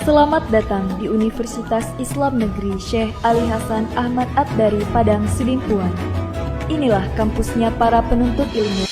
Selamat datang di Universitas Islam Negeri Syekh Ali Hasan Ahmad At-Dari Padang Sidimpuan. Inilah kampusnya para penuntut ilmu.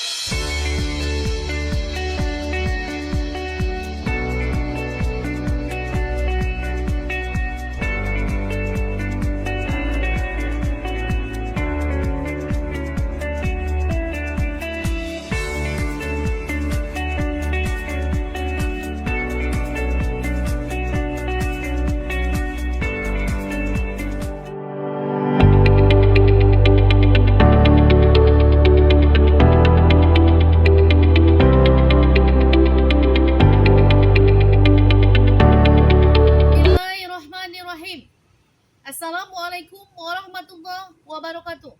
Assalamualaikum warahmatullahi wabarakatuh.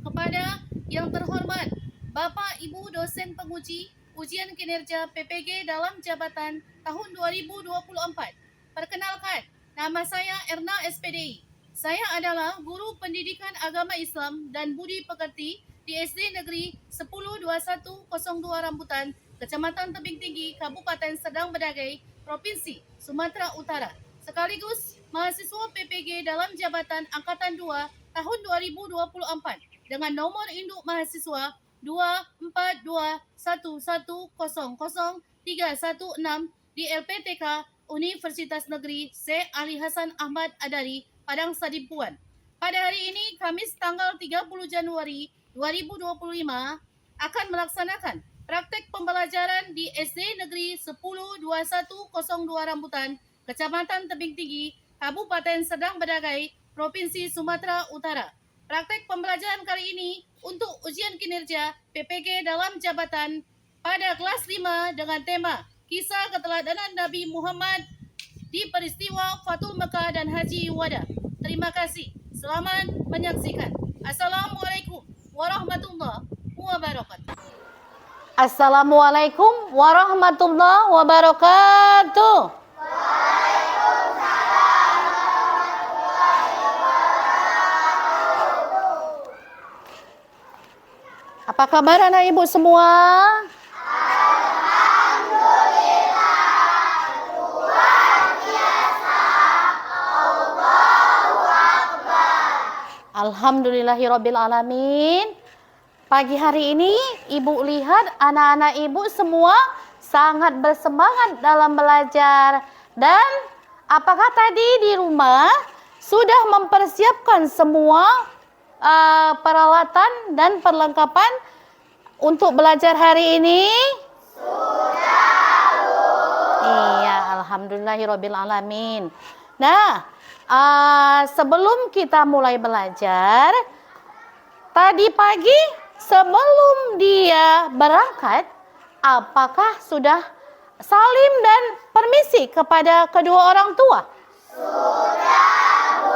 Kepada yang terhormat Bapak Ibu dosen penguji ujian kinerja PPG dalam jabatan tahun 2024. Perkenalkan, nama saya Erna SPDI. Saya adalah guru pendidikan agama Islam dan budi pekerti di SD Negeri 102102 Rambutan, Kecamatan Tebing Tinggi, Kabupaten Serdang Bedagai, Provinsi Sumatera Utara. Sekaligus mahasiswa PPG dalam jabatan Angkatan 2 tahun 2024 dengan nomor induk mahasiswa 24211000316 di LPTK Universitas Negeri Syekh Ali Hasan Ahmad At-Dari Padang Sidimpuan. Pada hari ini Kamis tanggal 30 Januari 2025 akan melaksanakan praktek pembelajaran di SD Negeri 102102 Rambutan, Kecamatan Tebing Tinggi, Kabupaten Serdang Bedagai, Provinsi Sumatera Utara. Praktek pembelajaran kali ini untuk ujian kinerja PPG dalam jabatan pada kelas 5 dengan tema Kisah Keteladanan Nabi Muhammad di peristiwa Fatul Mekah dan Haji Wada. Terima kasih. Selamat menyaksikan. Assalamualaikum warahmatullahi wabarakatuh. Assalamualaikum warahmatullahi wabarakatuh. Apa kabar anak ibu semua? Alhamdulillah, luar biasa. Allahu Akbar. Alhamdulillahirabbil alamin. Pagi hari ini ibu lihat anak-anak ibu semua sangat bersemangat dalam belajar. Dan apakah tadi di rumah sudah mempersiapkan semua peralatan dan perlengkapan untuk belajar hari ini? Sudah, Bu. Iya, alhamdulillahirabbil alamin. Nah, sebelum kita mulai belajar, tadi pagi sebelum dia berangkat, apakah sudah salim dan permisi kepada kedua orang tua? Sudah, Bu.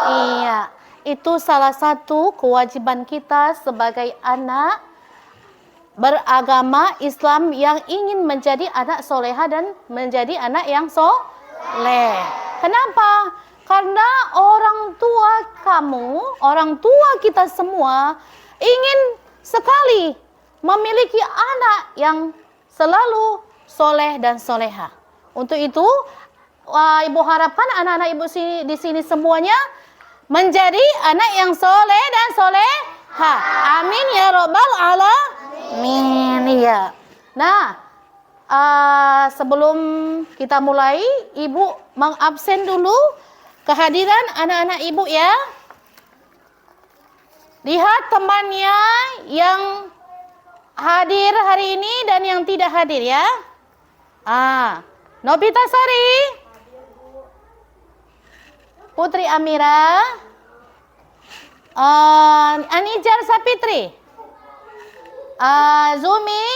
Iya, itu salah satu kewajiban kita sebagai anak beragama Islam yang ingin menjadi anak soleha dan menjadi anak yang soleh. Kenapa? Karena orang tua kamu, orang tua kita semua ingin sekali memiliki anak yang selalu soleh dan soleha. Untuk itu, ibu harapkan anak-anak ibu di sini semuanya menjadi anak yang soleh dan soleha. Amin ya robbal alamin. Ya. Nah, sebelum kita mulai, ibu mengabsen dulu kehadiran anak-anak ibu ya. Lihat temannya yang hadir hari ini dan yang tidak hadir ya. Nobita Sari, Putri Amira, Anijar Sapitri, Zumi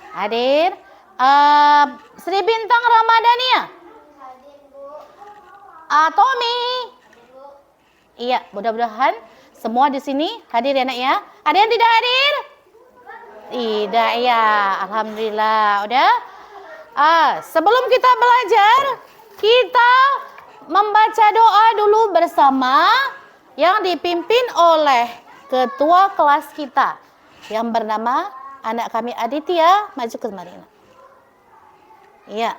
hadir, Sri Bintang Ramadhania, Tommy. Iya, mudah-mudahan semua di sini hadir ya nak ya. Ada yang tidak hadir? Tidak ya, alhamdulillah. Udah. Sebelum kita belajar, kita membaca doa dulu bersama yang dipimpin oleh ketua kelas kita yang bernama anak kami Aditya. Maju ke kemari. Iya.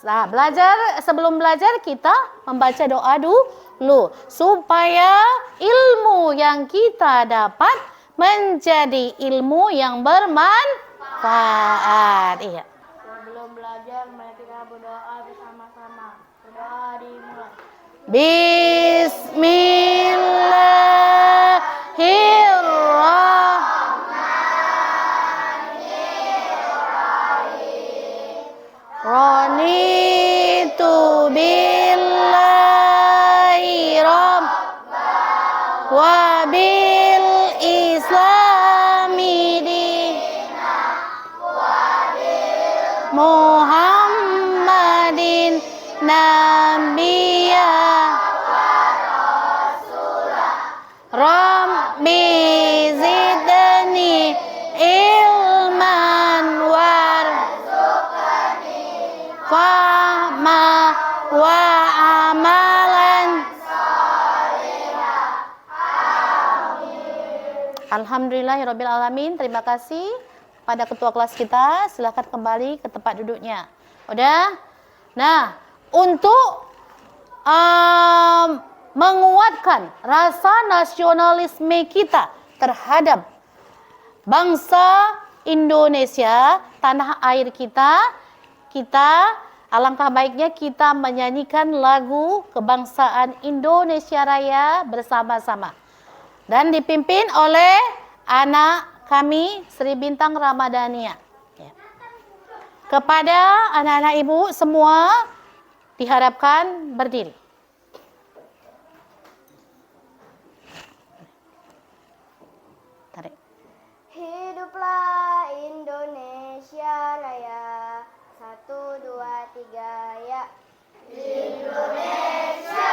Nah, sebelum belajar kita membaca doa dulu supaya ilmu yang kita dapat menjadi ilmu yang bermanfaat. Iya. Sebelum belajar, mari kita berdoa bersama-sama. Berdoa dimulai. Ronitu billahi rabb wa bil islami dina Muhammadin nabiyya Rabbi zidni ilman fahma wa amalan. Alhamdulillahirabbil alamin. Terima kasih pada ketua kelas kita. Silakan kembali ke tempat duduknya. Udah? Nah, untuk menguatkan rasa nasionalisme kita terhadap bangsa Indonesia, tanah air kita alangkah baiknya kita menyanyikan lagu kebangsaan Indonesia Raya bersama-sama dan dipimpin oleh anak kami Sri Bintang Ramadhania. Ya. Kepada anak-anak ibu semua diharapkan berdiri. Tarik. Hiduplah Indonesia Raya. 1, 2, 3, ya. Indonesia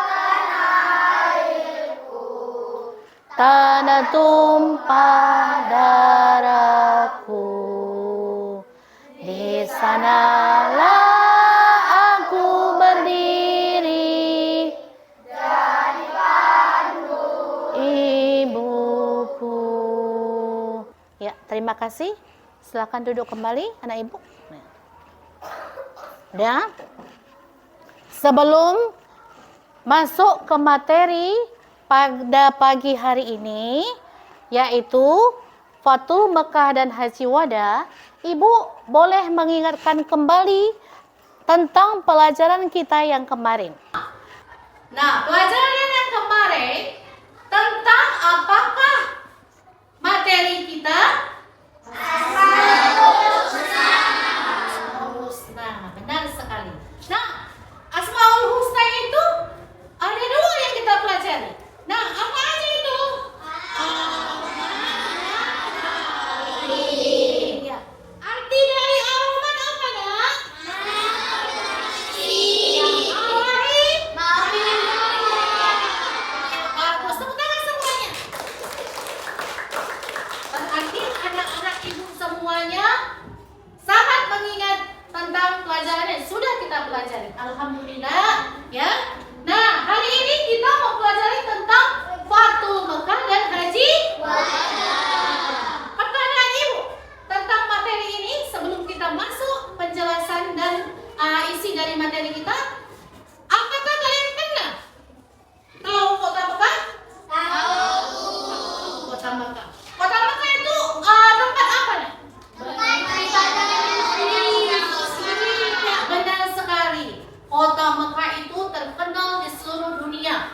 tanah airku, Tanah tumpah darahku, di sanalah aku berdiri, jadi pandu. ibuku. Ya, terima kasih. Silakan duduk kembali, anak ibu. Ya. Sebelum masuk ke materi pada pagi hari ini, yaitu Fatul Mekah dan Haji Wada, ibu boleh mengingatkan kembali tentang pelajaran kita yang kemarin. Nah, pelajaran yang kemarin tentang apakah materi kita? Asmaul Husna, benar sekali. Nah, Asmaul Husna itu ada dua yang kita pelajari. Nah, apa aja itu? Ya. Arti dari Ar-Rahman apa, Nak? Bagus, tepuk tangan semuanya. Berarti anak-anak ibu semuanya sangat mengingat tentang pelajaran yang sudah kita pelajari. Alhamdulillah, ya. Nah, hari ini kita mau pelajari tentang Fatul Mekah dan Haji Wada. Pertanyaan ibu tentang materi ini sebelum kita masuk penjelasan dan isi dari materi kita, apakah kalian pernah tahu kota Mekah? Tahu. Kota Mekah. Kota Mekah itu tempat apa nih? Benar sekali. Kota Mekah itu terkenal di seluruh dunia.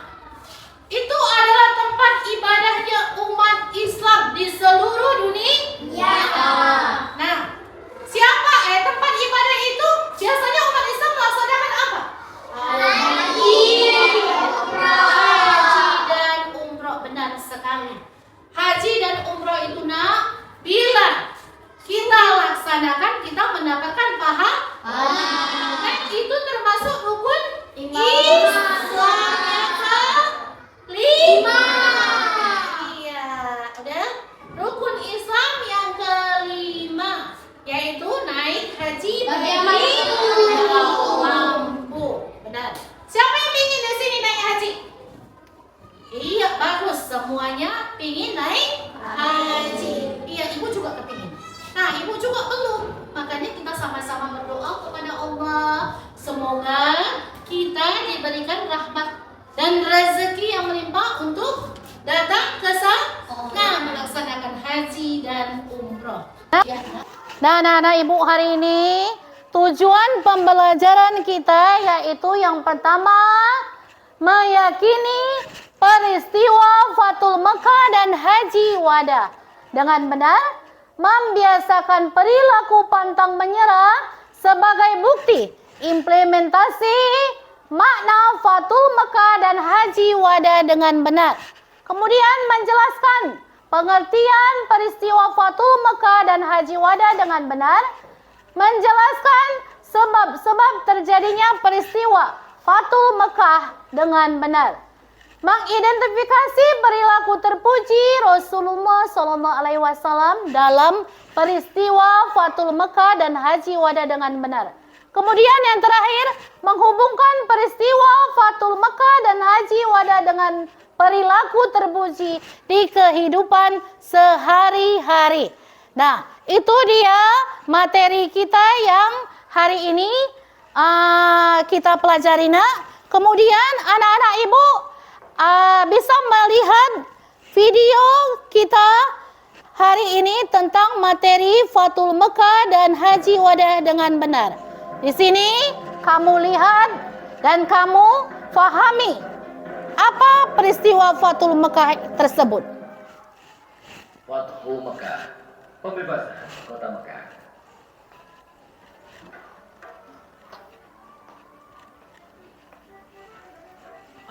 Itu adalah tempat ibadahnya umat Islam di seluruh dunia. Nah, tempat ibadah itu biasanya umat Islam melaksanakan apa? Haji dan umroh, benar sekali. Haji dan umroh itu, Nak, bila kita laksanakan kita mendapatkan pahala. Dan itu termasuk rukun Islam kelima. Iya, udah. Rukun Islam yang kelima yaitu naik haji bagi mampu. Benar. Siapa yang ingin di sini naik haji? Iya, bagus. Semuanya ingin naik haji. Iya, ibu juga kepingin. Nah, ibu juga belum. Makanya kita sama-sama berdoa kepada Allah. Semoga kita diberikan rahmat dan rezeki yang melimpah untuk datang ke sana melaksanakan haji dan umroh. Ya. Nah, anak-anak ibu, hari ini tujuan pembelajaran kita yaitu yang pertama, meyakini peristiwa Fathul Mekah dan Haji Wada dengan benar, membiasakan perilaku pantang menyerah sebagai bukti implementasi makna Fathul Mekah dan Haji Wada dengan benar. Kemudian menjelaskan pengertian peristiwa Fathul Mekah dan Haji Wada dengan benar, menjelaskan sebab-sebab terjadinya peristiwa Fathul Mekah dengan benar, mengidentifikasi perilaku terpuji Rasulullah SAW dalam peristiwa Fathul Mekah dan Haji Wada dengan benar. Kemudian yang terakhir, menghubungkan peristiwa Fathul Mekah dan Haji Wada dengan perilaku terpuji di kehidupan sehari-hari. Nah, itu dia materi kita yang hari ini kita pelajari, nak. Kemudian anak-anak ibu bisa melihat video kita hari ini tentang materi Fathul Mekah dan Haji Wada dengan benar. Di sini kamu lihat dan kamu fahami apa peristiwa Fathul Mekah tersebut. Fathul Mekah, pembebasan kota Mekah.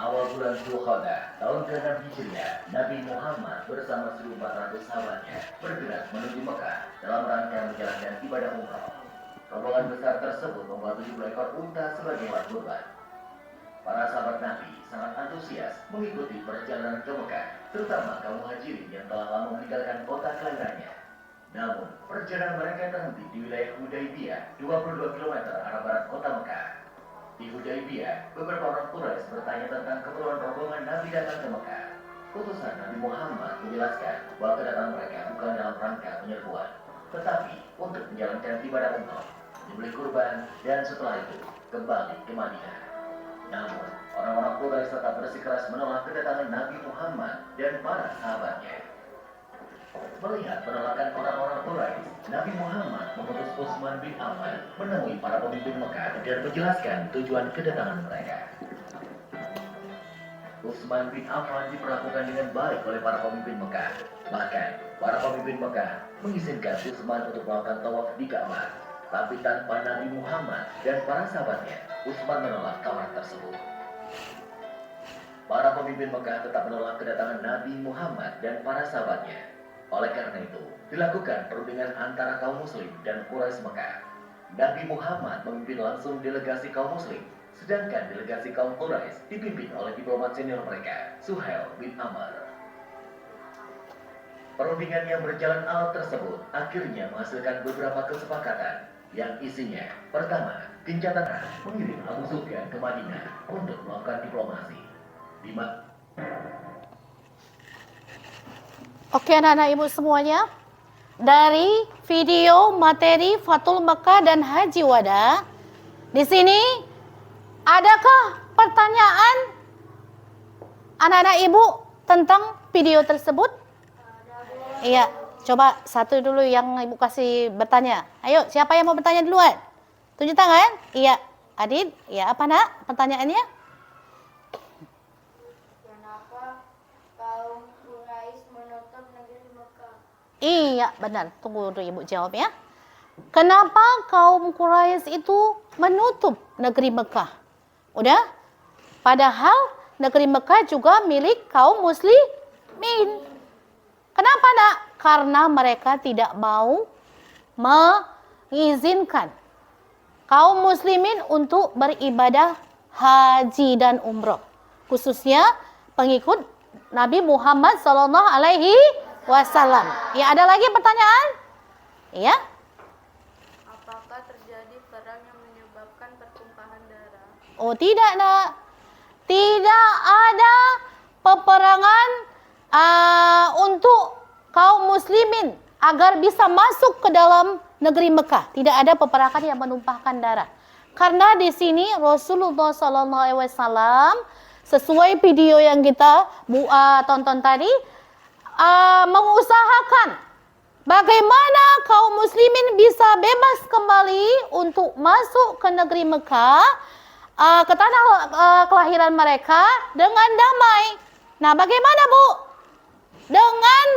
Awal bulan Dzulqa'dah tahun ke-6 Hijriah, Nabi Muhammad bersama 1.400 sahabatnya bergerak menuju Mekah dalam rangka menjalankan ibadah umrah. Rombongan besar tersebut membawa 70 ekor unta sebagai hewan kurban. Para sahabat Nabi sangat antusias mengikuti perjalanan ke Mekah, terutama kaum muhajirin yang telah lama meninggalkan kota kelahirannya. Namun, perjalanan mereka terhenti di wilayah Hudaybiyah, 22 km arah barat kota Mekah. Di Hudaybiyah, beberapa orang Quraisy bertanya tentang keperluan rombongan Nabi datang ke Mekah. Utusan Nabi Muhammad menjelaskan bahwa kedatangan mereka bukan dalam rangka penyerbuan, tetapi untuk menjalankan ibadah umrah, menyembelih kurban, dan setelah itu kembali ke Madinah. Namun, orang-orang Quraisy tetap bersikeras menolak kedatangan Nabi Muhammad dan para sahabatnya. Melihat penolakan orang-orang Quraisy, Nabi Muhammad mengutus Utsman bin Affan menemui para pemimpin Mekah dan menjelaskan tujuan kedatangan mereka. Utsman bin Affan diperlakukan dengan baik oleh para pemimpin Mekah. Bahkan, para pemimpin Mekah mengizinkan Utsman untuk melakukan tawaf di Ka'bah. Tapi tanpa Nabi Muhammad dan para sahabatnya, Utsman menolak tawaran tersebut. Para pemimpin Mekah tetap menolak kedatangan Nabi Muhammad dan para sahabatnya. Oleh karena itu, dilakukan perundingan antara kaum muslim dan Quraisy Mekah. Nabi Muhammad memimpin langsung delegasi kaum muslim, sedangkan delegasi kaum Quraisy dipimpin oleh diplomat senior mereka, Suhail bin Amr. Perundingan yang berjalan alot tersebut akhirnya menghasilkan beberapa kesepakatan yang isinya, pertama, gencatan mengirim Abu Sufyan ke Madinah untuk melakukan diplomasi. 5. Oke, anak-anak ibu semuanya, dari video materi Fathul Mekah dan Haji Wada, di sini adakah pertanyaan anak-anak ibu tentang video tersebut? Iya, coba satu dulu yang ibu kasih bertanya. Ayo, siapa yang mau bertanya duluan? Tunjuk tangan. Iya, Adit. Iya, apa nak pertanyaannya? Kenapa kaum Quraisy menutup negeri Mekah? Iya, benar. Tunggu dulu ibu jawab ya. Kenapa kaum Quraisy itu menutup negeri Mekah? Udah? Padahal negeri Mekah juga milik kaum muslimin. Kenapa, nak? Karena mereka tidak mau mengizinkan kaum muslimin untuk beribadah haji dan umroh. Khususnya pengikut Nabi Muhammad SAW. Ya, ada lagi pertanyaan? Iya? Apakah terjadi perang yang menyebabkan pertumpahan darah? Oh, tidak, nak. Tidak ada peperangan untuk kaum muslimin agar bisa masuk ke dalam negeri Mekah. Tidak ada peperangan yang menumpahkan darah. Karena di sini Rasulullah SAW sesuai video yang kita tonton tadi mengusahakan bagaimana kaum muslimin bisa bebas kembali untuk masuk ke negeri Mekah, ke tanah kelahiran mereka dengan damai. Nah, bagaimana Bu? Dengan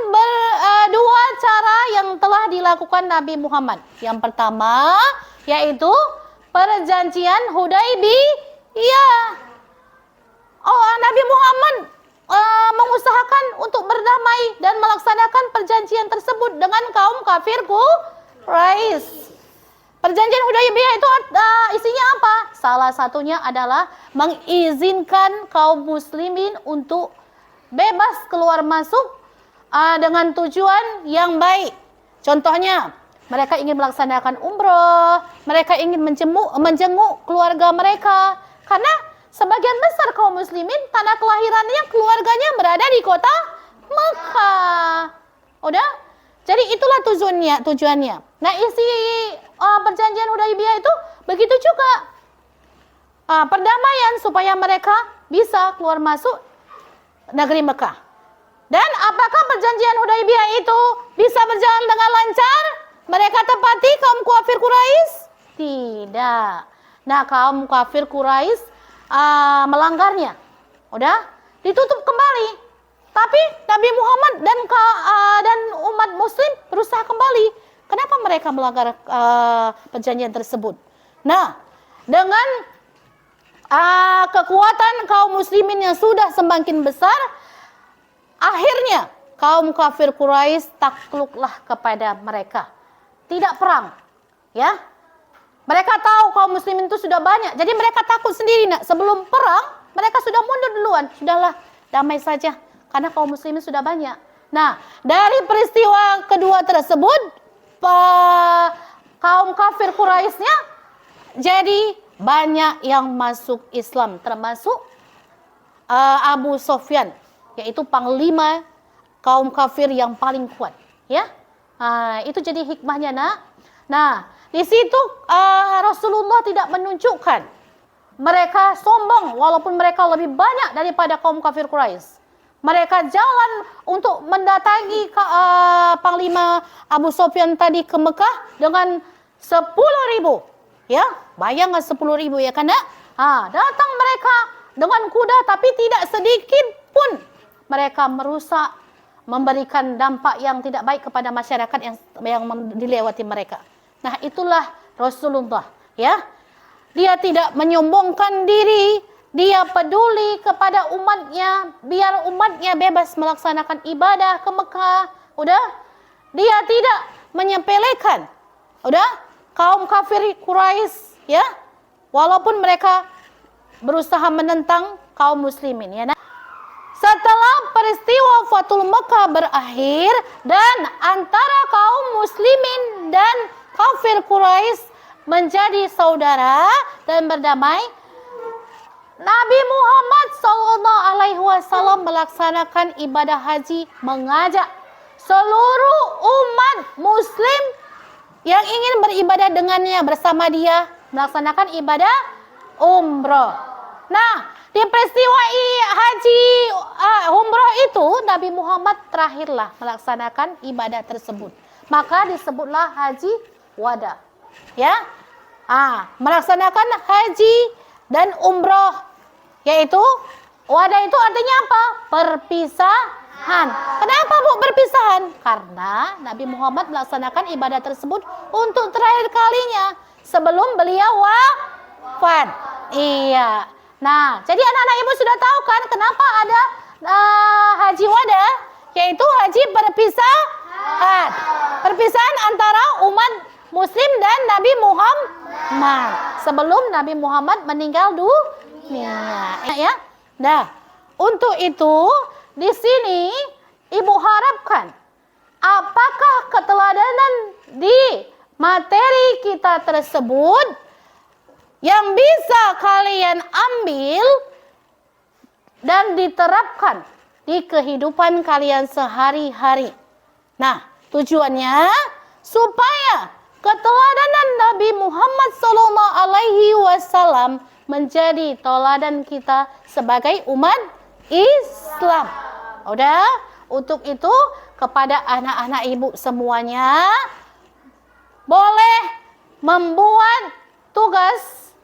dua cara yang telah dilakukan Nabi Muhammad. Yang pertama yaitu perjanjian Hudaybiyah. Nabi Muhammad mengusahakan untuk berdamai dan melaksanakan perjanjian tersebut dengan kaum kafir Quraisy. Perjanjian Hudaybiyah itu isinya apa? Salah satunya adalah mengizinkan kaum muslimin untuk bebas keluar masuk dengan tujuan yang baik. Contohnya, mereka ingin melaksanakan umroh, mereka ingin menjenguk keluarga mereka. Karena sebagian besar kaum muslimin, tanah kelahirannya, keluarganya berada di kota Mekah. Udah? Jadi itulah tujuannya. Nah, isi perjanjian Hudaybiyah itu begitu juga. Perdamaian supaya mereka bisa keluar masuk negeri Mekah. Dan apakah perjanjian Hudaybiyah itu bisa berjalan dengan lancar? Mereka tepati kaum kafir Quraisy? Tidak. Nah, kaum kafir Quraisy melanggarnya. Udah? Ditutup kembali. Tapi Nabi Muhammad dan umat muslim berusaha kembali. Kenapa mereka melanggar perjanjian tersebut? Nah, dengan kekuatan kaum muslimin yang sudah semakin besar, akhirnya kaum kafir Quraisy takluklah kepada mereka. Tidak perang, ya. Mereka tahu kaum muslimin itu sudah banyak, jadi mereka takut sendiri. Nak. Sebelum perang, mereka sudah mundur duluan. Sudahlah, damai saja, karena kaum muslimin sudah banyak. Nah, dari peristiwa kedua tersebut, kaum kafir Quraisynya jadi banyak yang masuk Islam, termasuk Abu Sufyan, yaitu panglima kaum kafir yang paling kuat, ya. Itu jadi hikmahnya, Nak. Nah, di situ Rasulullah tidak menunjukkan mereka sombong walaupun mereka lebih banyak daripada kaum kafir Quraisy. Mereka jalan untuk mendatangi panglima Abu Sufyan tadi ke Mekah dengan 10.000, ya. Bayangkan 10.000, ya kan, Nak? Datang mereka dengan kuda, tapi tidak sedikit pun mereka merusak, memberikan dampak yang tidak baik kepada masyarakat yang dilewati mereka. Nah, itulah Rasulullah, ya. Dia tidak menyombongkan diri, dia peduli kepada umatnya, biar umatnya bebas melaksanakan ibadah ke Mekah. Udah? Dia tidak menyepelekan, udah, kaum kafir Quraisy, ya. Walaupun mereka berusaha menentang kaum muslimin, ya. Setelah peristiwa Fathul Mekah berakhir dan antara kaum muslimin dan kafir Quraisy menjadi saudara dan berdamai, Nabi Muhammad SAW melaksanakan ibadah haji, mengajak seluruh umat muslim yang ingin beribadah dengannya bersama dia melaksanakan ibadah umroh. Nah, di peristiwa haji umroh itu Nabi Muhammad terakhirlah melaksanakan ibadah tersebut. Maka disebutlah haji wada. Ya. Melaksanakan haji dan umroh, yaitu wada itu artinya apa? Perpisahan. Kenapa Bu perpisahan? Karena Nabi Muhammad melaksanakan ibadah tersebut untuk terakhir kalinya sebelum beliau wafat. Iya. Nah, jadi anak-anak ibu sudah tahu kan kenapa ada haji wada, yaitu haji perpisahan. Perpisahan antara umat muslim dan Nabi Muhammad sebelum Nabi Muhammad meninggal dunia, ya. Nah, untuk itu di sini ibu harapkan apakah keteladanan di materi kita tersebut yang bisa kalian ambil dan diterapkan di kehidupan kalian sehari-hari. Nah, tujuannya supaya keteladanan Nabi Muhammad alaihi wasallam menjadi teladan kita sebagai umat Islam. Udah, untuk itu kepada anak-anak ibu semuanya boleh membuat tugas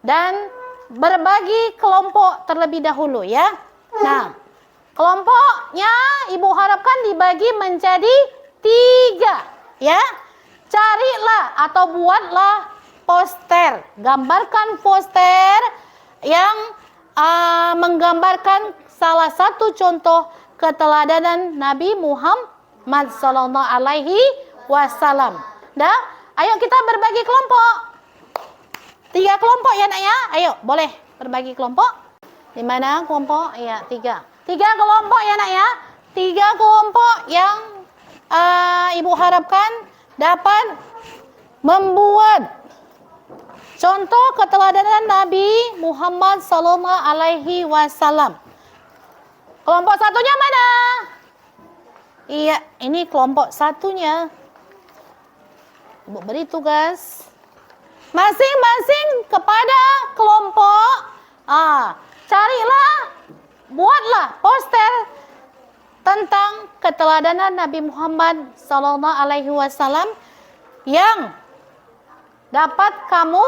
dan berbagi kelompok terlebih dahulu ya. Nah, kelompoknya ibu harapkan dibagi menjadi 3 ya. Carilah atau buatlah poster, gambarkan poster yang menggambarkan salah satu contoh keteladanan Nabi Muhammad sallallahu alaihi wasallam. Dah, ayo kita berbagi kelompok. 3 kelompok ya nak ya. Ayo, boleh berbagi kelompok. Di mana kelompok? Ya, 3. 3 kelompok ya nak ya. 3 kelompok yang ibu harapkan dapat membuat contoh keteladanan Nabi Muhammad sallallahu alaihi wasallam. Kelompok satunya mana? Iya, ini kelompok satunya. Ibu beri tugas masing-masing kepada kelompok. Carilah, buatlah poster tentang keteladanan Nabi Muhammad sallallahu alaihi wasallam yang dapat kamu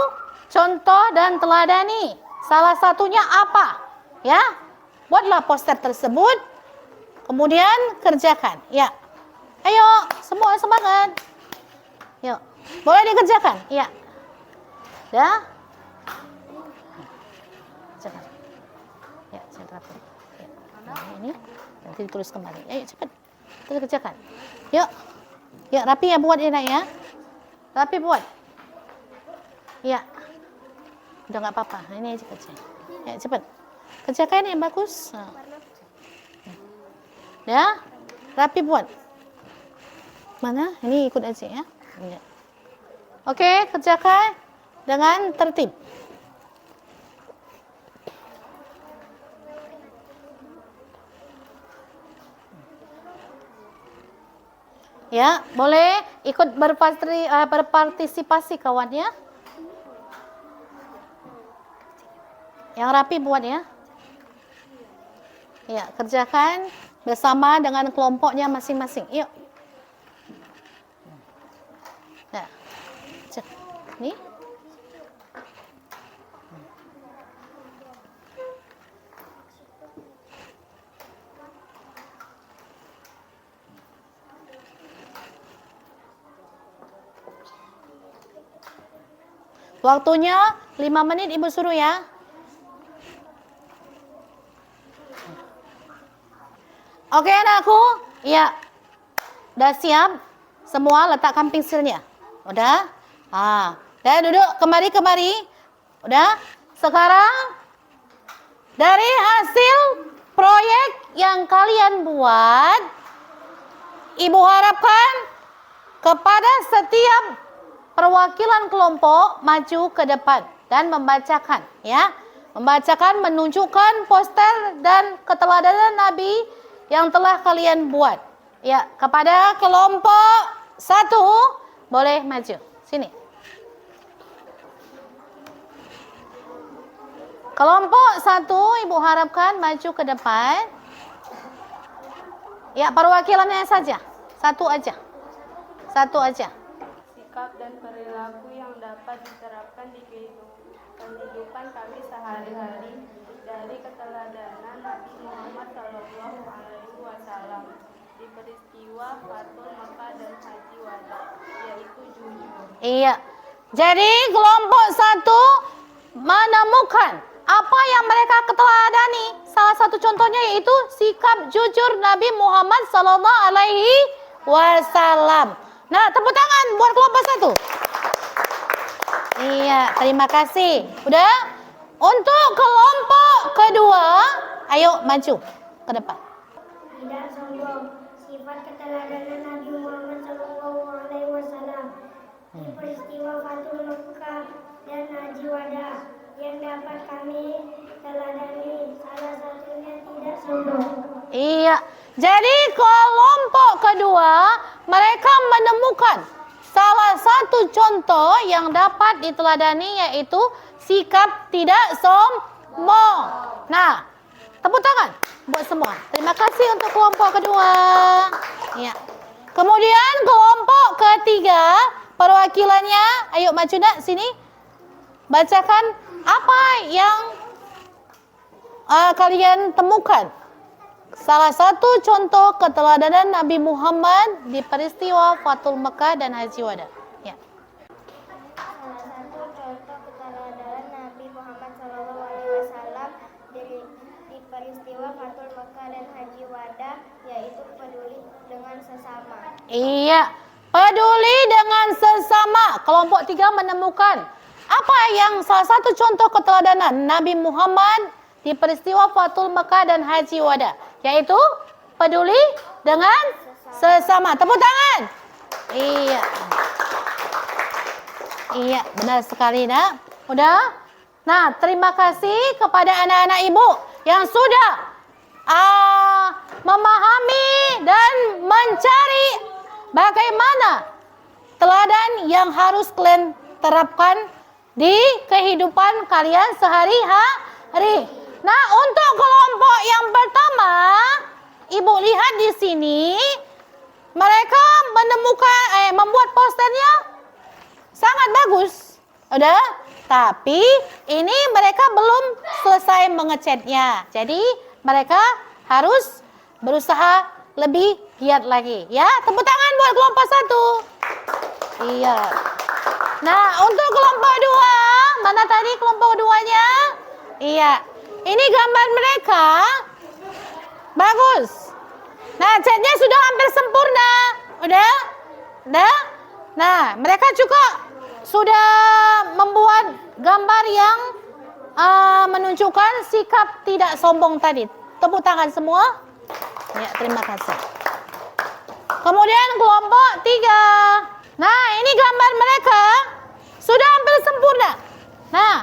contoh dan teladani. Salah satunya apa? Ya, buatlah poster tersebut, kemudian kerjakan. Ya, ayo semua semangat. Yuk, boleh dikerjakan. Ya, dah. Cepat. Ya, saya terapkan. Ya. Nah, ini nanti ditulis kembali. Ayo cepat, kita kerjakan. Yuk, ya rapi ya buat ya nak ya. Rapi buat. Ya, udah nggak apa-apa. Ini aja kerja. Ya cepat, kerjakan yang bagus. Ya, rapi buat. Mana? Ini ikut aja ya. Ya. Oke, kerjakan dengan tertib. Ya, boleh ikut berpartisipasi kawan ya. Yang rapi buat ya. Ya, kerjakan bersama dengan kelompoknya masing-masing. Yuk. Nah, cek. Nih. Waktunya 5 menit ibu suruh ya. Oke anakku, ya. Udah siap? Semua letakkan pensilnya. Udah? Udah duduk kemari. Udah? Sekarang dari hasil proyek yang kalian buat, ibu harapkan kepada setiap perwakilan kelompok maju ke depan dan membacakan ya. Membacakan, menunjukkan poster dan keteladanan Nabi yang telah kalian buat. Ya, kepada kelompok 1 boleh maju. Sini. Kelompok 1 ibu harapkan maju ke depan. Ya, perwakilannya saja. 1 aja. 1 aja. Sikap dan perilaku yang dapat diterapkan di kehidupan kami sehari-hari dari keteladanan Nabi Muhammad Sallallahu Alaihi Wasallam di peristiwa Fatul Makkah dan Haji Wada, yaitu jujur. Iya. Jadi kelompok 1 menemukan apa yang mereka keteladani. Salah satu contohnya yaitu sikap jujur Nabi Muhammad Sallallahu Alaihi Wasallam. Nah, tepuk tangan buat kelompok 1. Iya, terima kasih. Udah? Untuk kelompok kedua, ayo maju ke depan. Tidak sombong, sifat keteladanan Nabi Muhammad SAW di peristiwa Fatul Makkah dan Haji Wada yang dapat kami teladani, salah satunya tidak sombong. Iya, jadi kelompok kedua mereka menemukan salah satu contoh yang dapat diteladani yaitu sikap tidak sombong. Nah, tepuk tangan buat semua. Terima kasih untuk kelompok kedua. Ya. Kemudian kelompok ketiga, perwakilannya, ayo maju nak sini. Bacakan apa yang kalian temukan. Salah satu contoh keteladanan Nabi Muhammad di peristiwa Fathul Mekah dan Haji Wada. Ya. Salah satu contoh keteladanan Nabi Muhammad SAW di peristiwa Fathul Mekah dan Haji Wada yaitu peduli dengan sesama. Iya, peduli dengan sesama. Kelompok 3 menemukan apa yang salah satu contoh keteladanan Nabi Muhammad di peristiwa Fathul Mekah dan Haji Wada, yaitu peduli dengan sesama. Tepuk tangan. Iya. Iya, benar sekali nak. Udah? Nah, terima kasih kepada anak-anak ibu yang sudah memahami dan mencari bagaimana teladan yang harus kalian terapkan di kehidupan kalian sehari-hari. Nah, untuk kelompok yang pertama, ibu lihat di sini, mereka membuat posternya sangat bagus. Udah? Tapi ini mereka belum selesai mengecatnya. Jadi mereka harus berusaha lebih giat lagi. Ya, tepuk tangan buat kelompok 1. Iya. Nah, untuk kelompok 2, mana tadi kelompok 2-nya? Iya. Ini gambar mereka. Bagus. Nah, catnya sudah hampir sempurna. Udah? Udah? Nah, mereka juga sudah membuat gambar yang menunjukkan sikap tidak sombong tadi. Tepuk tangan semua. Ya, terima kasih. Kemudian kelompok 3. Nah, ini gambar mereka sudah hampir sempurna. Nah,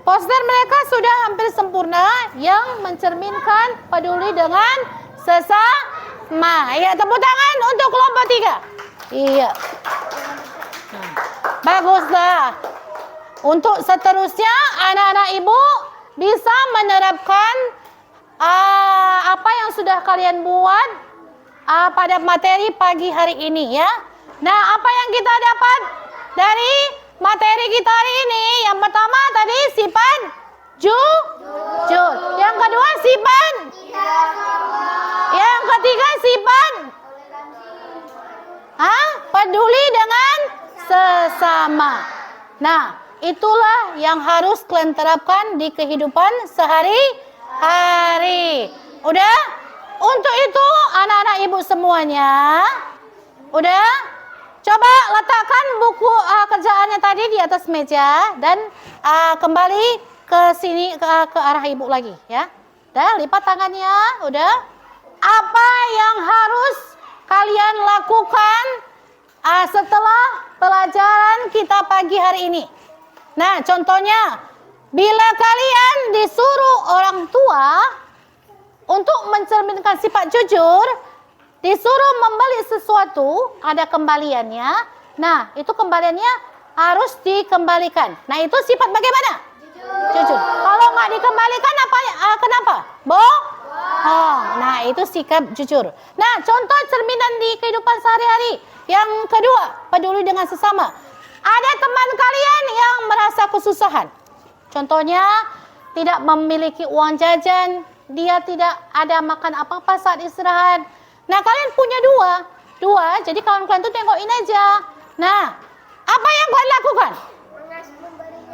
poster mereka sudah hampir sempurna yang mencerminkan peduli dengan sesama. Ya, tepuk tangan untuk kelompok 3. Iya. Baguslah. Untuk seterusnya, anak-anak ibu bisa menerapkan apa yang sudah kalian buat pada materi pagi hari ini ya. Nah, apa yang kita dapat dari materi kita hari ini? Yang pertama tadi sifat jujur. Yang kedua sifat yang ketiga sifat peduli dengan sesama. Nah, itulah yang harus kalian terapkan di kehidupan sehari-hari. Udah? Untuk itu anak-anak ibu semuanya, udah? Coba letakkan buku kerjaannya tadi di atas meja dan kembali ke sini ke arah ibu lagi ya. Udah, lipat tangannya, udah? Apa yang harus kalian lakukan setelah pelajaran kita pagi hari ini? Nah, contohnya, bila kalian disuruh orang tua untuk mencerminkan sifat jujur, disuruh membeli sesuatu, ada kembaliannya. Nah, itu kembaliannya harus dikembalikan. Nah, itu sifat bagaimana? Jujur. Kalau nggak dikembalikan, kenapa? Nah, itu sikap jujur. Nah, contoh cerminan di kehidupan sehari-hari. Yang kedua, peduli dengan sesama. Ada teman kalian yang merasa kesusahan. Contohnya, tidak memiliki uang jajan. Dia tidak ada makan apa-apa saat istirahat. Nah, kalian punya dua. Jadi kawan kalian tuh tengok ini aja. Nah, apa yang kalian lakukan?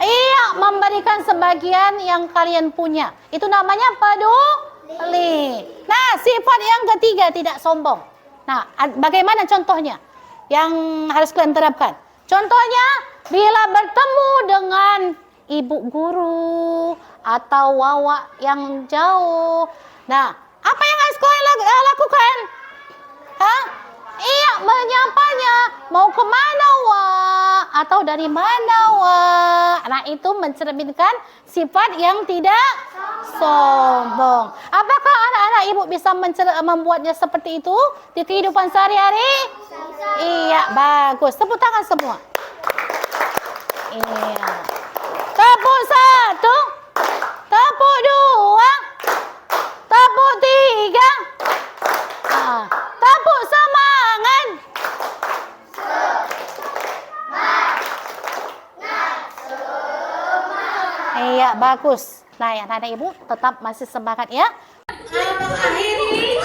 Iya, memberikan sebagian yang kalian punya. Itu namanya peduli. Nah, sifat yang ketiga tidak sombong. Nah, bagaimana contohnya yang harus kalian terapkan? Contohnya, bila bertemu dengan ibu guru atau wawak yang jauh. Nah, apa yang harus kalian lakukan? Iya, menyapanya. Mau kemana, Wak? Atau dari mana, Wak? Nah, itu mencerminkan sifat yang tidak sombong. Apakah anak-anak ibu bisa membuatnya seperti itu di kehidupan sehari-hari? Iya, bagus. Tepuk tangan semua. Iya. Tepuk satu, tepuk dua, tepuk tiga, tepuk semangat. Iya, bagus. Nah, ya, anak ibu tetap masih semangat ya. Mengakhiri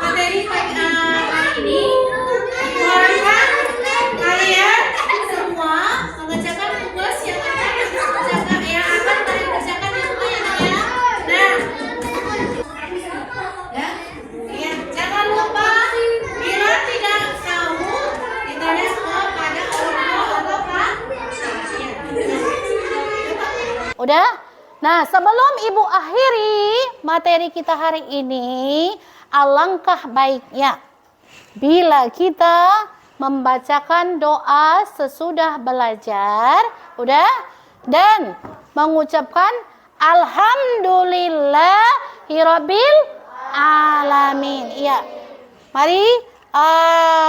materi pagi hari ini, diharapkan kalian semua mengerjakan tugas yang akan dikerjakan di rumah ya, Nak, ya. Nah, ya, jangan lupa bila tidak tahu ditanya kepada orang tua atau pak. Udah? Nah, sebelum ibu akhiri materi kita hari ini, alangkah baiknya bila kita membacakan doa sesudah belajar, udah? Dan mengucapkan alhamdulillahirabbil alamin. Iya. Mari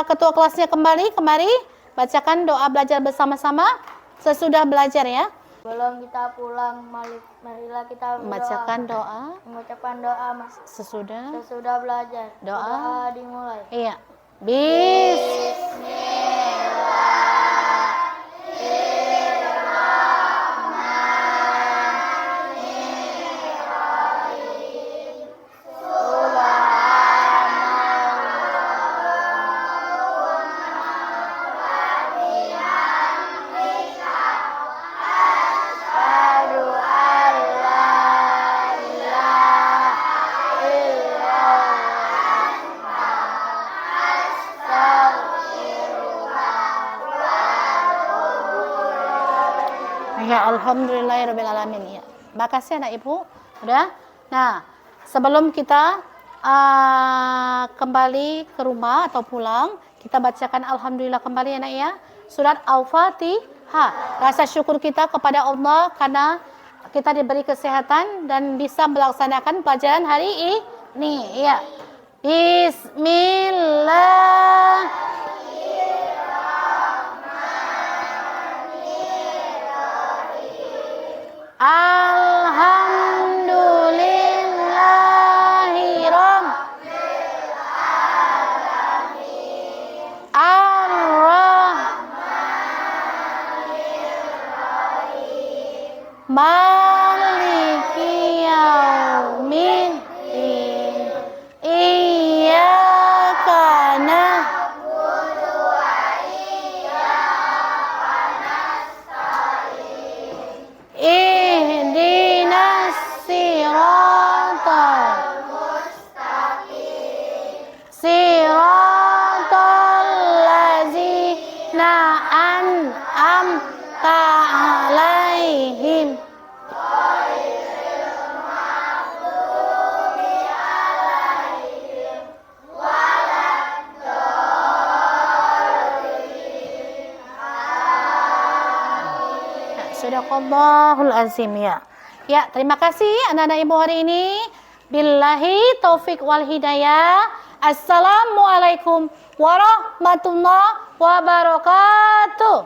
ketua kelasnya kembali kemari bacakan doa belajar bersama-sama sesudah belajar ya. Sebelum kita pulang, marilah kita Membacakan doa mengucapkan doa sesudah sesudah belajar. Doa. Dimulai. Iya. Ya, alhamdulillahirrahmanirrahim. Ya. Makasih anak ibu. Udah? Nah, sebelum kita kembali ke rumah atau pulang, kita bacakan alhamdulillah kembali anak ya. Surat Al-Fatihah. Rasa syukur kita kepada Allah karena kita diberi kesehatan dan bisa melaksanakan pelajaran hari ini. Ya. Bismillah. Maliki yaumiddin. Iyyaka na'budu wa iyyaka nasta'in. Ihdinas siratal mustaqim. Siratal ladzina an'amta 'alaihim. Sadaqallahul azim ya. Ya, terima kasih anak-anak ibu hari ini. Billahi taufik wal hidayah. Assalamualaikum warahmatullahi wabarakatuh.